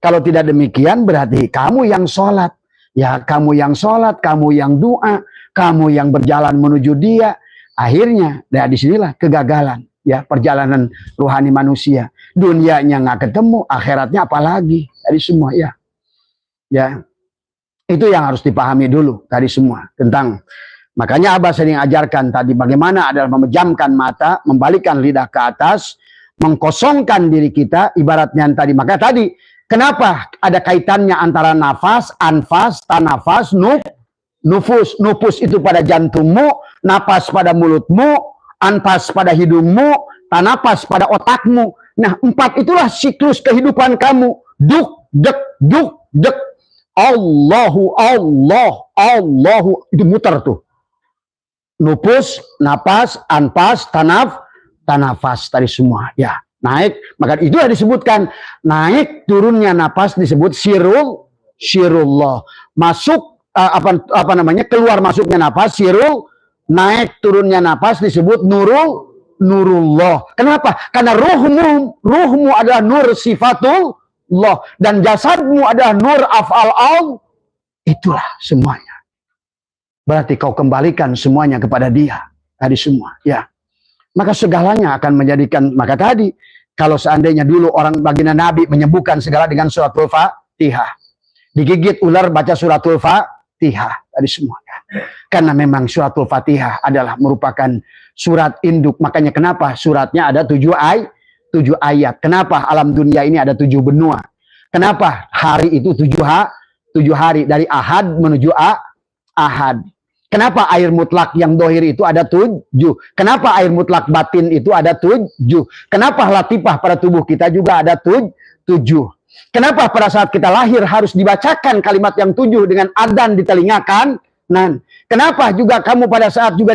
A: Kalau tidak demikian berarti kamu yang sholat. Ya, kamu yang sholat, kamu yang doa, kamu yang berjalan menuju dia. Akhirnya, dari disinilah kegagalan. Ya, perjalanan rohani manusia. Dunianya nggak ketemu, akhiratnya apalagi. Dari semua, ya. Ya. Itu yang harus dipahami dulu tadi semua tentang. Makanya Abah sering ajarkan tadi bagaimana adalah memejamkan mata, membalikkan lidah ke atas, mengkosongkan diri kita ibaratnya tadi. Maka tadi kenapa ada kaitannya antara nafas, anfas, tanafas, nufus. Nufus itu pada jantungmu, napas pada mulutmu, anfas pada hidungmu, tanapas pada otakmu. Nah, 4 itulah siklus kehidupan kamu. Duk, dek. Allahu, itu muter tuh. Nufus, napas, anfas, tanafas tadi semua, ya. Naik, maka itu disebutkan naik turunnya napas disebut syirullah. Masuk keluar masuknya napas syirul, naik turunnya napas disebut nurullah. Kenapa? Karena ruhmu adalah nur sifatullah dan jasadmu adalah nur af'al. Itulah semuanya. Berarti kau kembalikan semuanya kepada dia. Tadi semua, ya. Maka segalanya akan menjadikan, maka tadi, kalau seandainya dulu orang baginda Nabi menyembuhkan segala dengan suratul Fatihah. Digigit ular baca suratul Fatihah. Tadi semua, ya. Karena memang suratul Fatihah adalah merupakan surat induk. Makanya kenapa suratnya ada 7 7 ayat. Kenapa alam dunia ini ada 7 benua? Kenapa hari itu 7 hari dari Ahad menuju Ahad? Kenapa air mutlak yang dohir itu ada 7? Kenapa air mutlak batin itu ada 7? Kenapa latifah pada tubuh kita juga ada 7? Kenapa pada saat kita lahir harus dibacakan kalimat yang 7 dengan adzan di telinga kanan? Kenapa juga kamu pada saat juga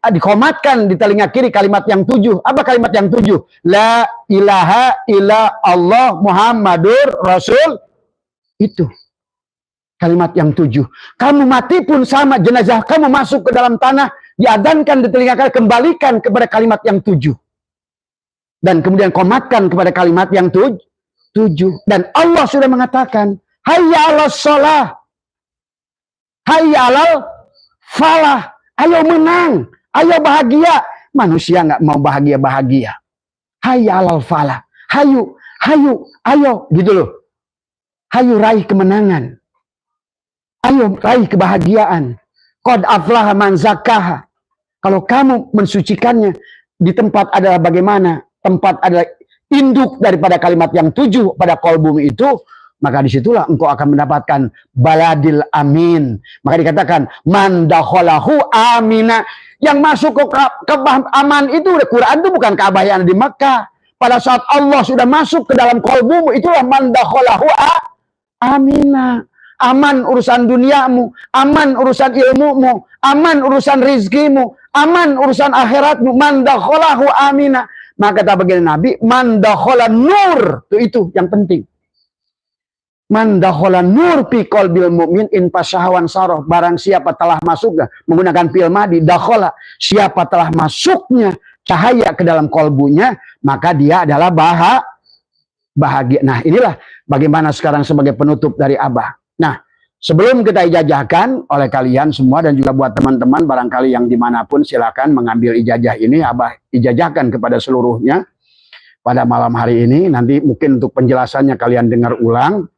A: dikomatkan di telinga kiri kalimat yang 7? Apa kalimat yang 7? La ilaha illa Allah Muhammadur Rasul. Itu kalimat yang 7. Kamu mati pun sama, jenazah kamu masuk ke dalam tanah, diadzankan di telinga kalian, kembalikan kepada kalimat yang 7. Dan kemudian komatkan kepada kalimat yang 7. Dan Allah sudah mengatakan, hayya 'alas shalah, hayya 'alal falah. Ayo menang, ayo bahagia. Manusia nggak mau bahagia-bahagia. Hayya 'alal falah. Hayu, ayo, gitu loh. Hayu raih kemenangan. Ayo raih kebahagiaan. Qad aflaha man zakkaha. Kalau kamu mensucikannya, di tempat adalah bagaimana? Tempat adalah induk daripada kalimat yang 7 pada qalbumu itu, maka disitulah engkau akan mendapatkan baladil amin. Maka dikatakan man dakhalahu amina. Yang masuk ke aman itu, Quran itu bukan Ka'bah yang di Mekah. Pada saat Allah sudah masuk ke dalam qalbumu, itulah man dakhalahu amina. Aman urusan duniamu, aman urusan ilmumu, aman urusan rizkimu, aman urusan akhiratmu. Man dakhalahu amina. Maka kata baginda Nabi, man dakhala nur. Itu yang penting. Man dakhala nur fi qalbil mu'min in pashawan sarah. Barang siapa telah masuk, menggunakan fi'il madhi, dakhala, siapa telah masuknya cahaya ke dalam kolbunya, maka dia adalah bahagia. Nah, inilah bagaimana sekarang sebagai penutup dari Abah. Nah, sebelum kita ijazahkan oleh kalian semua dan juga buat teman-teman barangkali yang dimanapun, silakan mengambil ijazah ini. Abah ijazahkan kepada seluruhnya pada malam hari ini. Nanti mungkin untuk penjelasannya kalian dengar ulang.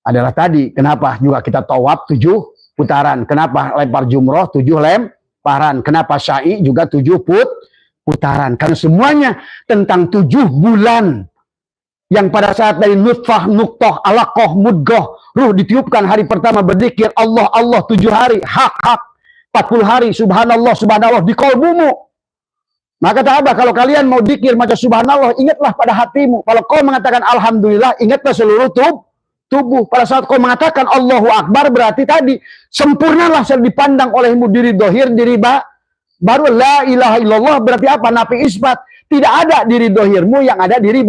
A: Adalah tadi, kenapa juga kita tawaf 7 putaran. Kenapa lempar jumroh 7 lemparan. Kenapa syai juga 7 putaran. Karena semuanya tentang 7 bulan. Yang pada saat dari nutfah, nuktoh, alaqoh, mudgoh, ruh ditiupkan hari pertama berzikir Allah, Allah 7 hari, hak 40 hari, subhanallah, subhanallah di kolbumu. Maka kata Abah, kalau kalian mau zikir macam subhanallah, ingatlah pada hatimu. Kalau kau mengatakan alhamdulillah, ingatlah seluruh tubuh. Pada saat kau mengatakan Allahu Akbar, berarti tadi sempurnalah dipandang olehmu diri dohir, diri baru la ilaha illallah, berarti apa? Nafi isbat. Tidak ada diri dohirmu, yang ada diri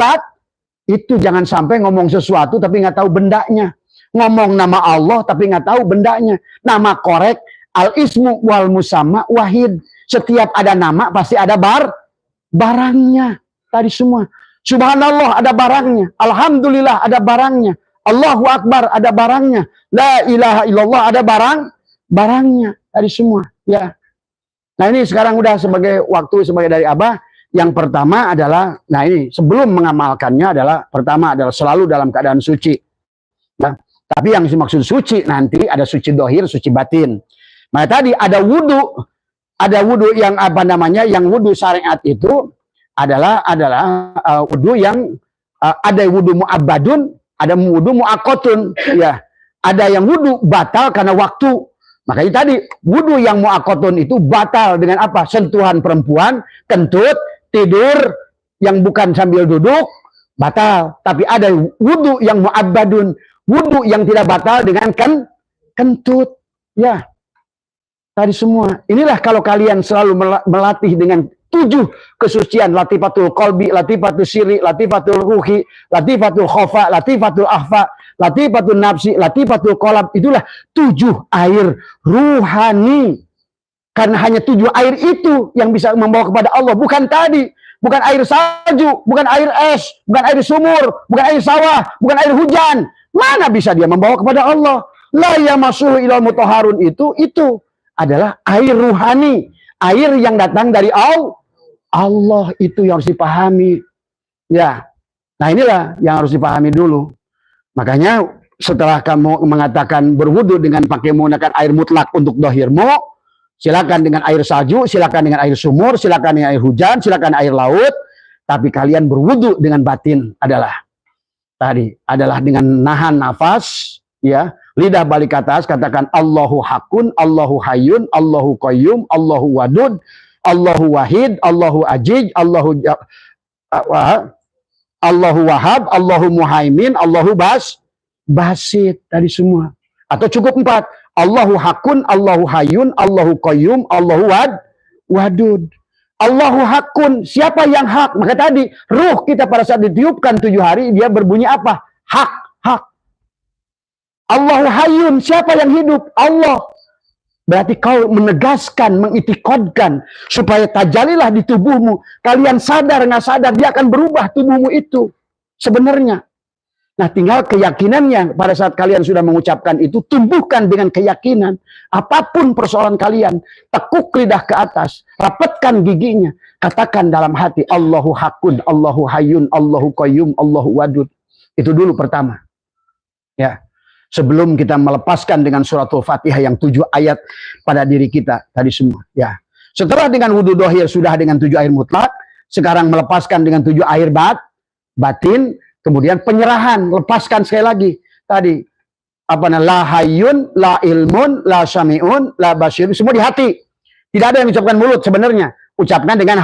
A: itu. Jangan sampai ngomong sesuatu tapi nggak tahu bendanya. Ngomong nama Allah tapi nggak tahu bendanya. Nama korek, al-ismu wal musamma wahid. Setiap ada nama pasti ada barangnya. Tadi semua. Subhanallah ada barangnya. Alhamdulillah ada barangnya. Allahu Akbar ada barangnya. La ilaha illallah ada barangnya. Tadi semua. Ya. Nah ini sekarang udah sebagai waktu sebagai dari Abah. Yang pertama adalah, nah ini sebelum mengamalkannya adalah, pertama adalah selalu dalam keadaan suci. Nah, tapi yang dimaksud suci nanti ada suci dohir, suci batin. Nah tadi ada wudhu yang apa namanya, yang wudhu syariat itu adalah wudhu yang ada wudhu mu'abbadun, ada wudhu mu'akotun. Ya, ada yang wudhu batal karena waktu. Makanya tadi wudhu yang mu'akotun itu batal dengan apa? Sentuhan perempuan, kentut, tidur yang bukan sambil duduk, batal. Tapi ada wudhu yang mu'abbadun, wudhu yang tidak batal dengan kentut. Ya, tadi semua. Inilah kalau kalian selalu melatih dengan 7 kesucian, latifatul qalbi, latifatul sirri, latifatul ruhi, latifatul khofa, latifatul ahfa, latifatul nafsi, latifatul qalb. Itulah 7 air ruhani. Karena hanya 7 air itu yang bisa membawa kepada Allah. Bukan tadi. Bukan air salju. Bukan air es. Bukan air sumur. Bukan air sawah. Bukan air hujan. Mana bisa dia membawa kepada Allah? La yamassuhu ilal mutahharun itu adalah air ruhani. Air yang datang dari Allah. Itu yang harus dipahami. Ya. Nah inilah yang harus dipahami dulu. Makanya setelah kamu mengatakan berwudu dengan pakai menggunakan air mutlak untuk dohirmu, silakan dengan air salju, silakan dengan air sumur, silakan dengan air hujan, silakan air laut. Tapi kalian berwudu dengan batin adalah dengan nahan nafas, ya, lidah balik ke atas, katakan Allahu Hakun, Allahu Hayyun, Allahu Qayyum, Allahu Wadud, Allahu Wahid, Allahu Ajij, Allahu Wahab, Allahu Muhaimin, Allahu Basit, tadi semua. Atau cukup 4, Allahu Hakun, Allahu Hayyun, Allahu Qayyum, Allahu Wadud. Allahu Hakun, siapa yang hak? Maka tadi ruh kita pada saat ditiupkan 7 hari, dia berbunyi apa? Hak. Allahu Hayyun, siapa yang hidup? Allah. Berarti kau menegaskan, mengitikadkan supaya tajalilah di tubuhmu. Kalian sadar nggak sadar, dia akan berubah tubuhmu itu sebenarnya. Nah, tinggal keyakinannya pada saat kalian sudah mengucapkan itu, tumbuhkan dengan keyakinan. Apapun persoalan kalian, tekuk lidah ke atas, rapatkan giginya, katakan dalam hati, Allahu Hakun, Allahu Hayyun, Allahu Qayyum, Allahu Wadud. Itu dulu pertama. Ya. Sebelum kita melepaskan dengan suratul Fatihah yang 7 ayat pada diri kita tadi semua. Ya. Setelah dengan wudu dohir sudah dengan 7 air mutlak, sekarang melepaskan dengan 7 air batin. Kemudian penyerahan, lepaskan sekali lagi. Tadi, la hayyun, la ilmun, la syami'un, la basirun, semua di hati. Tidak ada yang ucapkan mulut sebenarnya. Ucapkan dengan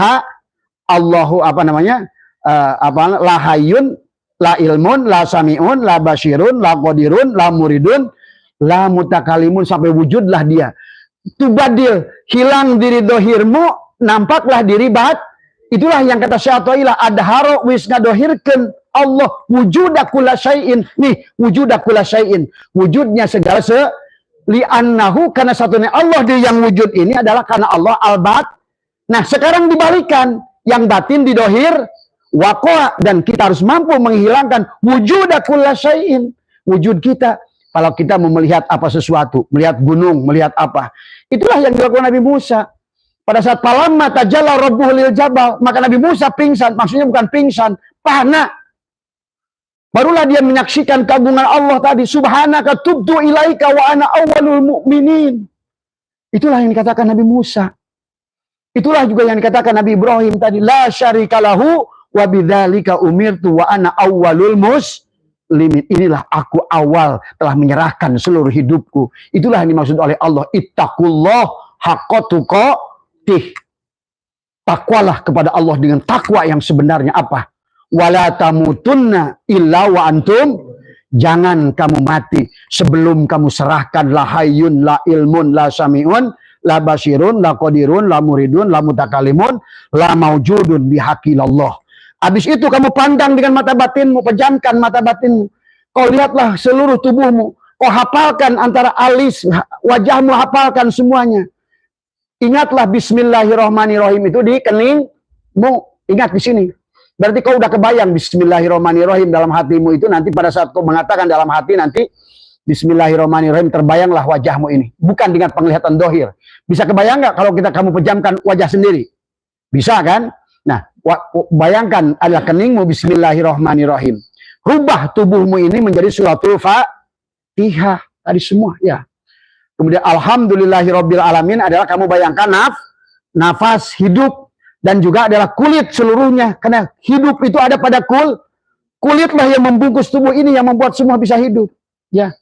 A: Allahu, la hayyun, la ilmun, la syami'un, la basirun, la qadirun, la muridun, la mutakalimun, sampai wujudlah dia. Tubadil, hilang diri dohirmu, nampaklah diri itulah yang kata Syaikhullah, adharo wis ngadohirkeun Allah wujudakulla syai'in. Nih, wujudakulla syai'in. Wujudnya segala li'annahu, karena satunya Allah dia yang wujud ini adalah karena Allah al-bat. Nah, sekarang dibalikan. Yang batin didohir, waqo'a, dan kita harus mampu menghilangkan wujudakulla syai'in. Wujud kita. Kalau kita mau melihat apa sesuatu, melihat gunung, melihat apa. Itulah yang dilakukan Nabi Musa. Pada saat falamma tajalla rabbuhu lil jabal, maka Nabi Musa pingsan. Maksudnya bukan pingsan, panah. Barulah dia menyaksikan keagungan Allah tadi. Subhanaka tubtu ilaika wa ana awwalul mu'minin. Itulah yang dikatakan Nabi Musa. Itulah juga yang dikatakan Nabi Ibrahim tadi. La syarikalahu wa bidzalika umirtu wa ana awwalul muslimin. Inilah aku awal telah menyerahkan seluruh hidupku. Itulah yang dimaksud oleh Allah. Ittaqullah haqqa tuqatih. Takwalah kepada Allah dengan takwa yang sebenarnya apa? Wala tamutunna illa wa antum, jangan kamu mati sebelum kamu serahkan la hayyun, la ilmun, la sami'un, la basirun, la qadirun, la muridun, la mutakalimun, la maujudun bihaqilallah. Habis itu kamu pandang dengan mata batinmu, pejamkan mata batinmu. Kau lihatlah seluruh tubuhmu. Kau hafalkan antara alis, wajahmu, hafalkan semuanya. Ingatlah bismillahirrahmanirrahim itu di keningmu. Ingat di sini. Berarti kau udah kebayang bismillahirrahmanirrahim dalam hatimu itu, nanti pada saat kau mengatakan dalam hati nanti bismillahirrahmanirrahim, terbayanglah wajahmu ini. Bukan dengan penglihatan dohir. Bisa kebayang nggak kalau kamu pejamkan wajah sendiri? Bisa kan? Nah, bayangkan adalah keningmu bismillahirrahmanirrahim. Rubah tubuhmu ini menjadi suratul Fatihah. Tadi semua ya. Kemudian alhamdulillahirabbil alamin adalah kamu bayangkan nafas hidup. Dan juga adalah kulit seluruhnya. Karena hidup itu ada pada kulitlah yang membungkus tubuh ini, yang membuat semua bisa hidup. Ya,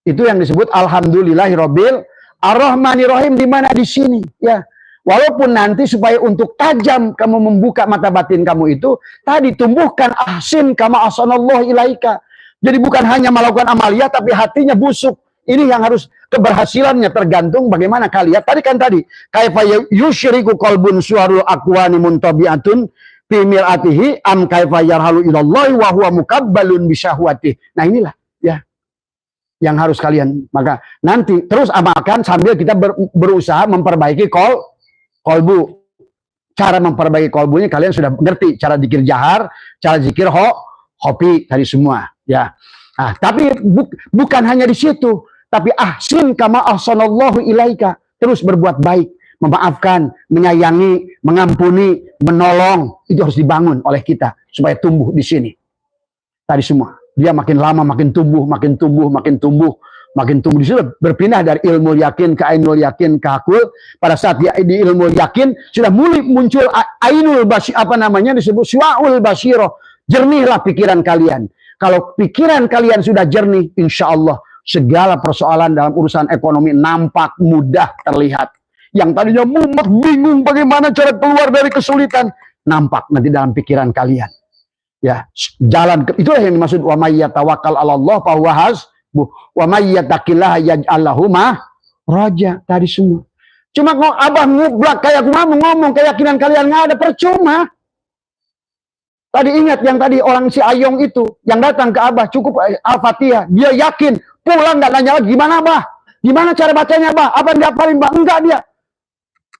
A: itu yang disebut alhamdulillahirabbil arrahmanirrahim, di mana di sini. Ya, walaupun nanti supaya untuk tajam kamu membuka mata batin kamu itu, tadi tumbuhkan ahsin kama ahsanallahu ilaika. Jadi bukan hanya melakukan amalia, tapi hatinya busuk. Ini yang harus keberhasilannya tergantung bagaimana kalian. Tadi kaifa yusyriku qalbun suwarul aqwani muntabi'atun fi mir'atihi am kaifa yarhalu ilallahi wa huwa mukabbalun bisyahwati. Nah, inilah ya yang harus kalian. Maka nanti terus amalkan sambil kita berusaha memperbaiki kolbu. Cara memperbaiki kolbunya kalian sudah mengerti, cara zikir jahar, cara zikir hopi tadi semua ya. Nah, tapi bukan hanya di situ. Tapi ahsin kama ahsanallahu ilaika. Terus berbuat baik, memaafkan, menyayangi, mengampuni, menolong. Itu harus dibangun oleh kita supaya tumbuh di sini. Tadi semua. Dia makin lama makin tumbuh, makin tumbuh, makin tumbuh, Makin tumbuh di situ berpindah dari ilmu yakin ke ainul yakin ke akul. Pada saat dia di ilmu yakin sudah mulai muncul ainul basir, apa namanya disebut syu'aul basiro. Jernihlah pikiran kalian. Kalau pikiran kalian sudah jernih, insya Allah segala persoalan dalam urusan ekonomi nampak mudah terlihat. Yang tadinya mumet bingung bagaimana cara keluar dari kesulitan, nampak nanti dalam pikiran kalian. Ya, jalan itulah yang dimaksud wa may yatawakkal 'alallah fa huwa hasbuh wa may yattaqillaha yaj'al lahu makhraja tadi semua. Cuma kalau abah ngublak kayak aku ngomong keyakinan kalian nggak ada, percuma. Tadi ingat yang tadi orang si Ayong itu yang datang ke abah cukup Al-Fatihah, dia yakin, pulang nggak nanya lagi gimana abah, gimana cara bacanya abah, apa yang dihafalin abah, enggak dia.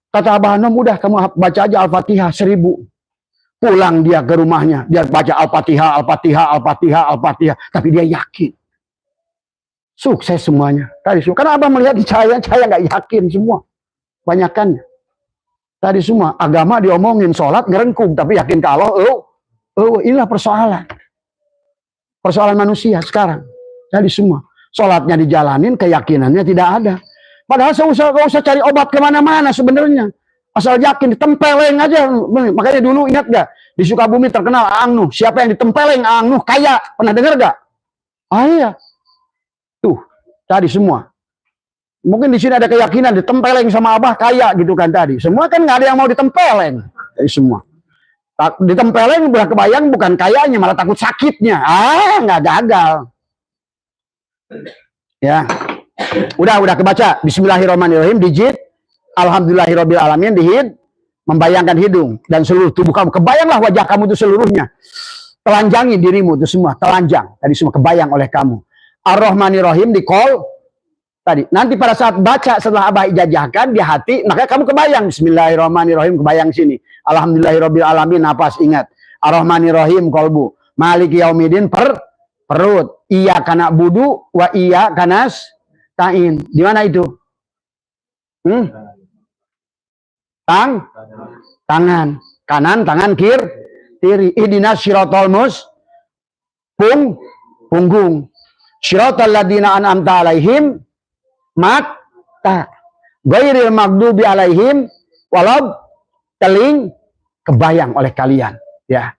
A: Kata abah Nom, udah kamu baca aja Al-Fatihah 1000. Pulang dia ke rumahnya, dia baca Al-Fatihah, Al-Fatihah, Al-Fatihah, Al-Fatihah. Tapi dia yakin. Sukses semuanya. Tadi semua. Karena abah melihat saya nggak yakin semua. Banyakannya. Tadi semua. Agama diomongin, sholat ngerengkung. Tapi yakin ke Allah, inilah persoalan. Persoalan manusia sekarang. Tadi semua. Sholatnya dijalanin, keyakinannya tidak ada. Padahal gak usah cari obat kemana-mana sebenarnya. Asal yakin, ditempeleng aja. Makanya dulu ingat gak? Di Sukabumi terkenal Aang Nuh. Siapa yang ditempeleng Aang Nuh kaya. Pernah dengar gak? Ah iya. Tuh, tadi semua. Mungkin di sini ada keyakinan ditempeleng sama abah kaya gitu kan tadi. Semua kan gak ada yang mau ditempeleng. Tadi semua. Ditempeleng udah kebayang bukan kayanya, malah takut sakitnya. Nggak gagal. Ya. Udah kebaca. Bismillahirrahmanirrahim. Digit. Alhamdulillahirabbil alamin dihid, membayangkan hidung dan seluruh tubuh kamu. Kebayanglah wajah kamu itu seluruhnya. Telanjangi dirimu itu semua, telanjang. Tadi semua kebayang oleh kamu. Ar-Rahmanir-Rahim di call tadi. Nanti pada saat baca setelah abah ijazahkan di hati, maka kamu kebayang Bismillahirrahmanirrahim, kebayang sini. Alhamdulillahirabbil alamin, napas ingat. Ar-Rahmanir-Rahim kolbu. Maliki yaumidin perut. Iya kana budu wa iya kanas tain. Di mana itu? Tangan kanan, tangan kiri. Ihdinas syiratal punggung. Syiratal ladzina an'amta alaihim mata ghairil maghdubi alaihim walad teling, kebayang oleh kalian ya.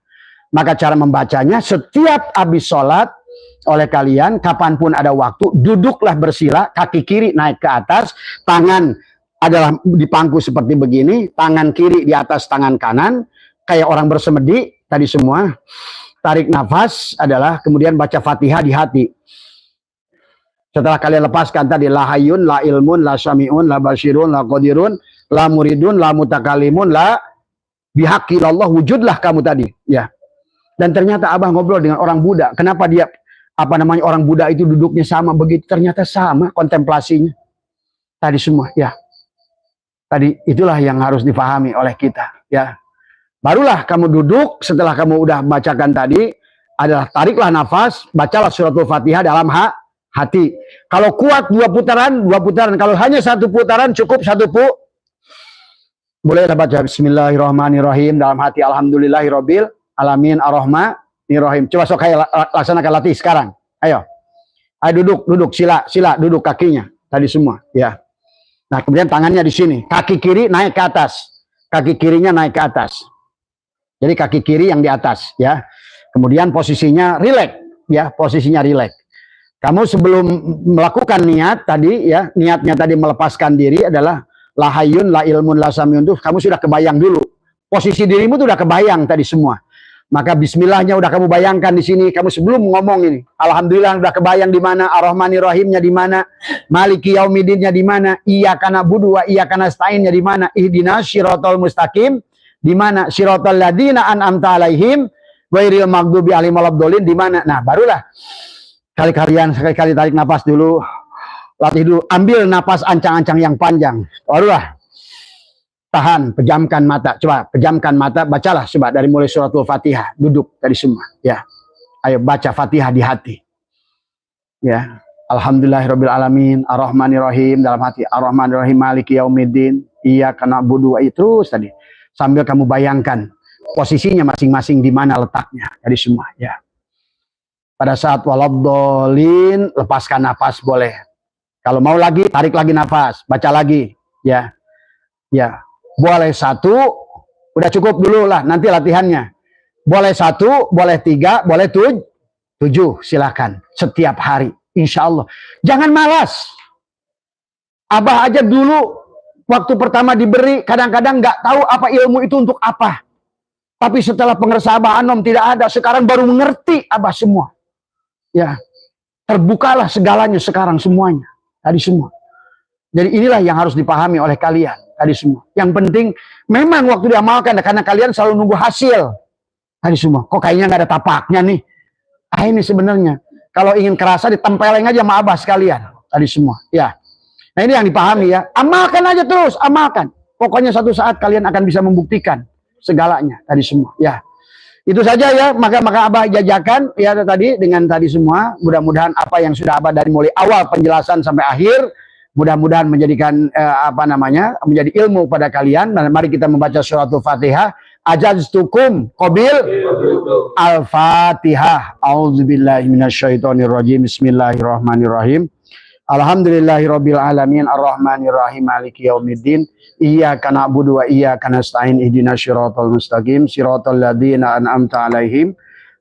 A: Maka cara membacanya setiap habis sholat oleh kalian, kapanpun ada waktu, duduklah bersila, kaki kiri naik ke atas, tangan adalah di pangku seperti begini, tangan kiri di atas tangan kanan, kayak orang bersemedi, tadi semua. Tarik nafas adalah kemudian baca Fatihah di hati. Setelah kalian lepaskan tadi, la hayyun, la ilmun, la syami'un, la basyirun, la qadirun, la muridun, la mutakalimun, la bihaqqillallah, wujudlah kamu tadi. Ya. Dan ternyata abah ngobrol dengan orang Buddha. Kenapa dia, orang Buddha itu duduknya sama begitu? Ternyata sama kontemplasinya. Tadi semua, ya. Tadi itulah yang harus dipahami oleh kita, ya. Barulah kamu duduk setelah kamu udah bacakan tadi adalah tariklah nafas, bacalah suratul Fatihah dalam hati. Kalau kuat dua putaran. Kalau hanya satu putaran cukup satu bolehlah baca Bismillahirrahmanirrahim dalam hati. Alhamdulillahirabbil alamin arrahmanirrahim. Coba sok kayak laksanakan latih sekarang. Ayo duduk sila duduk kakinya tadi semua, ya. Nah, kemudian tangannya di sini, kaki kiri naik ke atas, kaki kirinya naik ke atas. Jadi kaki kiri yang di atas, ya. Kemudian posisinya rileks, ya, posisinya rileks. Kamu sebelum melakukan niat tadi, ya, niatnya tadi melepaskan diri adalah la hayyun, la ilmun, la samiyun. Kamu sudah kebayang dulu. Posisi dirimu tuh udah kebayang tadi semua. Maka bismillahnya udah kamu bayangkan di sini. Kamu sebelum ngomong ini, alhamdulillah udah kebayang di mana, ar-rahmanir-rahimnya di mana, maliki yaumidinnya di mana, iyyaka na'budu wa iyyaka nasta'innya di mana, ihdinas syiratal mustaqim di mana, syiratal ladzina an'amta alaihim ghairil maghdubi alaihim waladdallin di mana. Nah, barulah sekali-kali tarik napas dulu, latih dulu, ambil napas ancang-ancang yang panjang. Barulah tahan, pejamkan mata. Coba pejamkan mata, bacalah coba dari mulai suratul Fatihah, duduk tadi semua, ya. Ayo baca Fatihah di hati. Ya. Alhamdulillahirabbil alamin, arrahmanirrahim dalam hati, arrahmanirrahim maliki yaumiddin, iyyaka na'budu wa terus tadi. Sambil kamu bayangkan posisinya masing-masing di mana letaknya tadi semua, ya. Pada saat waladdallin, lepaskan napas boleh. Kalau mau lagi, tarik lagi nafas, baca lagi. Ya, ya. Boleh 1, udah cukup dulu lah, nanti latihannya. Boleh 1, boleh 3, boleh 7, silakan. Setiap hari, insya Allah. Jangan malas. Abah aja dulu, waktu pertama diberi, kadang-kadang nggak tahu apa ilmu itu untuk apa. Tapi setelah pengeras Abah Anom tidak ada, sekarang baru mengerti Abah semua. Ya, terbukalah segalanya sekarang semuanya. Tadi semua. Jadi inilah yang harus dipahami oleh kalian. Tadi semua. Yang penting, memang waktu diamalkan, karena kalian selalu nunggu hasil. Tadi semua. Kok kayaknya nggak ada tapaknya nih. Ini sebenarnya. Kalau ingin kerasa, ditempeleng aja sama Abah sekalian. Tadi semua. Ya. Nah ini yang dipahami ya. Amalkan aja terus, amalkan. Pokoknya satu saat kalian akan bisa membuktikan segalanya. Tadi semua. Ya. Itu saja ya, maka Abah jajakan ya tadi dengan tadi semua. Mudah-mudahan apa yang sudah Abah dari mulai awal penjelasan sampai akhir, mudah-mudahan menjadikan menjadi ilmu pada kalian. Dan mari kita membaca suratul Fatihah. Ajaztukum qabil Al-Fatihah. A'udzubillahi minasyaitonirrajim. Bismillahirrahmanirrahim. Alhamdulillahirabbil alamin arrahmanirrahim maliki yaumiddin. Iyyaka na'budu wa iyyaka nasta'in ihdinas siratal mustaqim siratal ladzina an'amta 'alaihim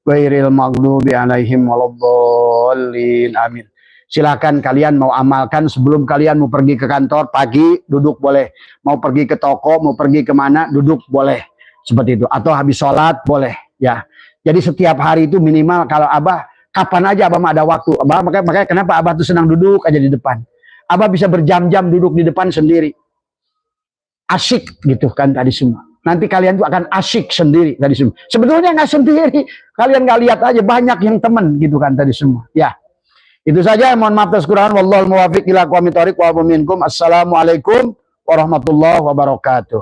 A: ghairil maghdubi 'alaihim waladdallin. Amin. Silakan kalian mau amalkan sebelum kalian mau pergi ke kantor pagi, duduk boleh. Mau pergi ke toko, mau pergi kemana, duduk boleh. Seperti itu. Atau habis sholat boleh. Ya. Jadi setiap hari itu minimal kalau Abah kapan aja Abah ada waktu. Abah, makanya kenapa Abah tuh senang duduk aja di depan. Abah bisa berjam-jam duduk di depan sendiri. Asyik gitu kan tadi semua. Nanti kalian tuh akan asyik sendiri tadi semua. Sebetulnya nggak sendiri. Kalian nggak lihat aja banyak yang temen gitu kan tadi semua. Ya. Itu saja. Mohon maaf atas kekurangan. Wallahul muwaffiq ila aqwamit thoriq wa minkum. Assalamualaikum warahmatullahi wabarakatuh.